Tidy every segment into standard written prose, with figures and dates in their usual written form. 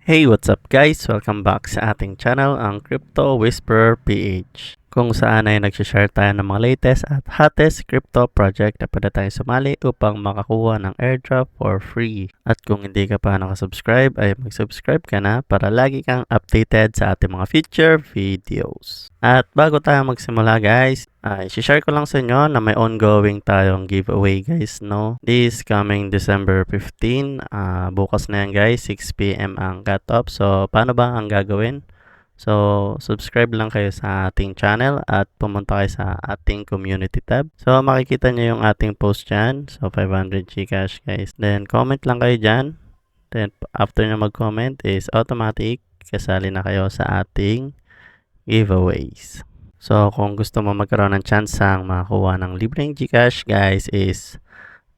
Hey, what's up guys? Welcome back sa ating channel, ang Crypto Whisperer PH. Kung saan ay nagsishare tayo ng mga latest at hottest crypto project na pwede tayong sumali upang makakuha ng airdrop for free. At kung hindi ka pa nakasubscribe ay mag-subscribe ka na para lagi kang updated sa ating mga future videos. At bago tayo magsimula guys, ay share ko lang sa inyo na may ongoing tayong giveaway guys, no? This coming December 15, bukas na yan guys, 6 PM ang cut-off. So paano ba ang gagawin? So, subscribe lang kayo sa ating channel at pumunta kayo sa ating community tab. So, makikita nyo yung ating post dyan. So, 500 Gcash guys. Then, comment lang kayo dyan. Then, after nyo mag-comment is automatic. Kasali na kayo sa ating giveaways. So, kung gusto mo magkaroon ng chance ang makakuha ng libreng Gcash guys is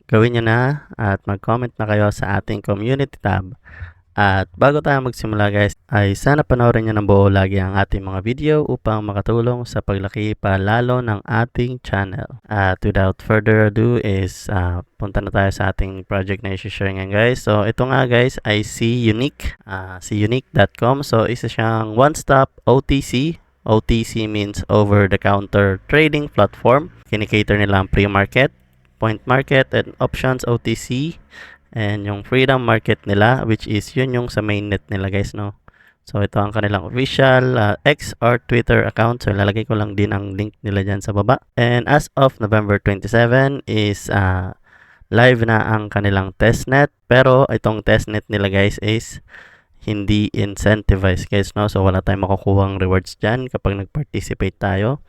gawin nyo na at mag-comment na kayo sa ating community tab. At bago tayo magsimula guys, ay sana panoorin nyo ng buo lagi ang ating mga video upang makatulong sa paglaki pa lalo ng ating channel. At without further ado is punta na tayo sa ating project na i-share ngayon guys. So ito nga guys ay si Unique, si unique.com. So isa siyang one-stop OTC. OTC means over-the-counter trading platform. Kinikater nila ang pre-market, point market, and options OTC. And yung freedom market nila, which is yun yung sa mainnet nila guys, no? So ito ang kanilang official X or Twitter account. So ilalagay ko lang din ang link nila dyan sa baba. And as of November 27 is live na ang kanilang testnet. Pero itong testnet nila guys is hindi incentivized guys, no? So wala tayong makukuhang rewards dyan kapag nag-participate tayo.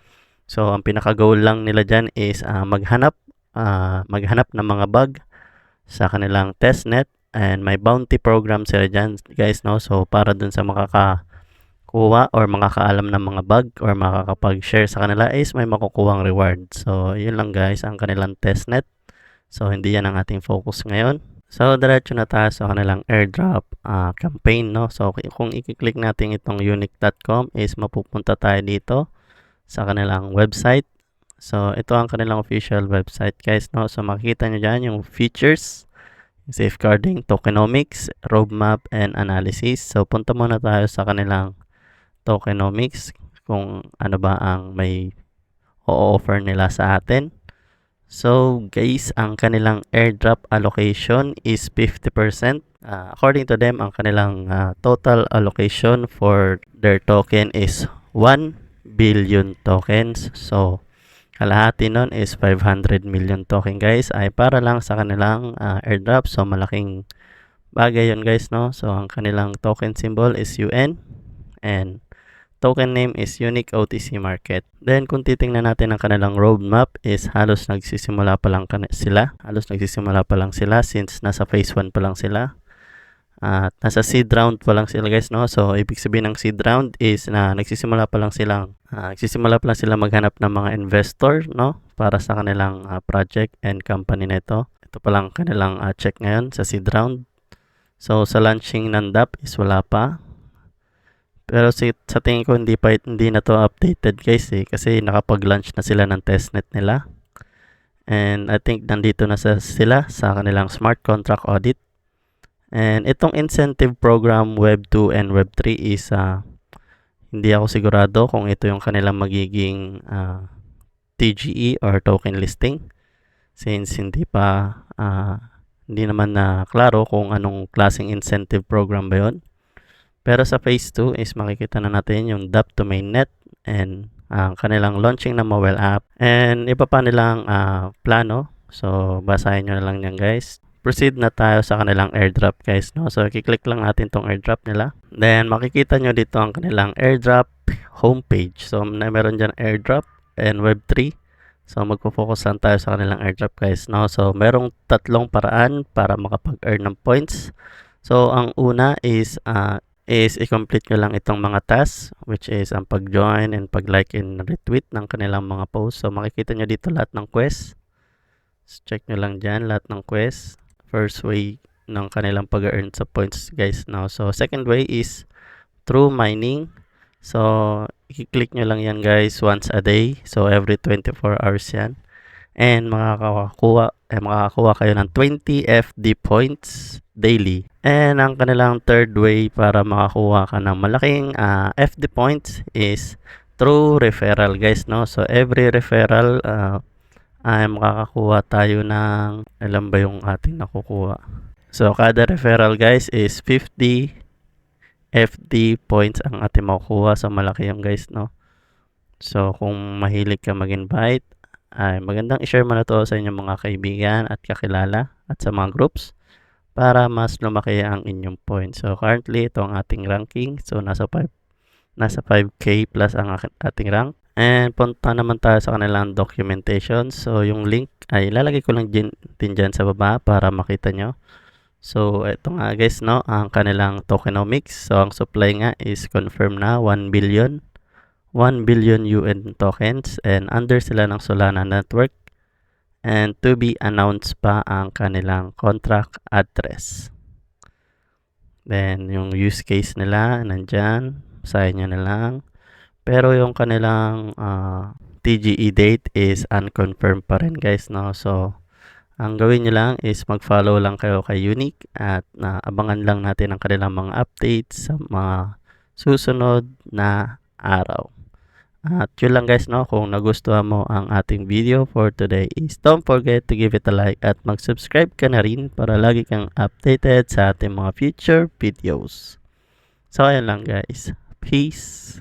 So ang pinaka-goal lang nila dyan is maghanap ng mga bug sa kanilang testnet, and may bounty program sila dyan guys, no? So para dun sa makakakuha or makakaalam ng mga bug or makakapag-share sa kanila is may makukuhang reward. So yun lang guys ang kanilang testnet. So hindi yan ang ating focus ngayon. So diretso na tayo sa kanilang airdrop campaign, no? So kung i-click natin itong unique.com is mapupunta tayo dito sa kanilang website. So, ito ang kanilang official website guys, no? So, makikita nyo dyan yung features, safeguarding, tokenomics, roadmap, and analysis. So, punta muna tayo sa kanilang tokenomics kung ano ba ang may o-offer nila sa atin. So, guys, ang kanilang airdrop allocation is 50%. According to them, ang kanilang total allocation for their token is 1 billion tokens. So, kalahati nun is 500 million token guys ay para lang sa kanilang airdrop. So malaking bagay yun guys, no? So ang kanilang token symbol is UN and token name is Unique OTC Market. Then kung titingnan natin ang kanilang roadmap is halos nagsisimula pa lang sila since nasa phase 1 pa lang sila. At nasa seed round pa lang sila guys, no? So ibig sabihin ng seed round is na nagsisimula pa lang silang maghanap ng mga investor, no? Para sa kanilang project and company nito. Ito pa lang kanilang check ngayon sa seed round. So sa launching ng DApp is wala pa. Pero sa tingin ko hindi na to updated guys kasi nakapag-launch na sila ng testnet nila. And I think nandito na sila sa kanilang smart contract audit. And itong incentive program Web 2 and Web 3 is hindi ako sigurado kung ito yung kanilang magiging TGE or token listing since hindi naman na klaro kung anong klaseng incentive program ba yun. Pero sa phase 2 is makikita na natin yung DApp to mainnet and kanilang launching ng mobile app and iba pa nilang plano. So basahin nyo na lang yan guys. Proceed na tayo sa kanilang airdrop guys, no? So i-click lang natin tong airdrop nila. Then makikita nyo dito ang kanilang airdrop homepage. So meron dyan airdrop and web 3. So magpo-focus lang tayo sa kanilang airdrop guys, no? So merong tatlong paraan para makapag-earn ng points. So ang una is i-complete nyo lang itong mga tasks, which is ang pag-join and pag-like and retweet ng kanilang mga posts. So makikita nyo dito lahat ng quest. So, check nyo lang dyan lahat ng quest. First way ng kanilang pag-earn sa points guys, no? So second way is through mining. So i-click nyo lang yan guys once a day. So every 24 hours yan. and makakakuha kayo ng 20 FD points daily. And ang kanilang third way para makakuha ka ng malaking FD points is through referral, guys, no? So every referral ay makakakuha tayo ng, alam ba yung ating nakukuha? So kada referral, guys, is 50 FD points ang ating makukuha. So malaki yung, guys, no? So kung mahilig ka mag-invite, ay magandang i-share mo na to sa inyong mga kaibigan at kakilala at sa mga groups para mas lumaki ang inyong points. So currently ito ang ating ranking. So nasa 5k plus ang ating rank. And punta naman tayo sa kanilang documentation. So yung link ay ilalagay ko lang din dyan sa baba para makita nyo. So ito nga, guys, no, ang kanilang tokenomics. So ang supply nga is confirmed na 1 billion UN tokens, and under sila ng Solana network, and to be announced pa ang kanilang contract address. Then yung use case nila nandyan, basahin nyo na lang. Pero yung kanilang TGE date is unconfirmed pa rin, guys, no? So ang gawin nyo lang is mag-follow lang kayo kay Unique at abangan lang natin ang kanilang mga updates sa mga susunod na araw. At yun lang, guys, no? Kung nagustuhan mo ang ating video for today is don't forget to give it a like at mag-subscribe ka na rin para lagi kang updated sa ating mga future videos. So ayun lang, guys. Peace!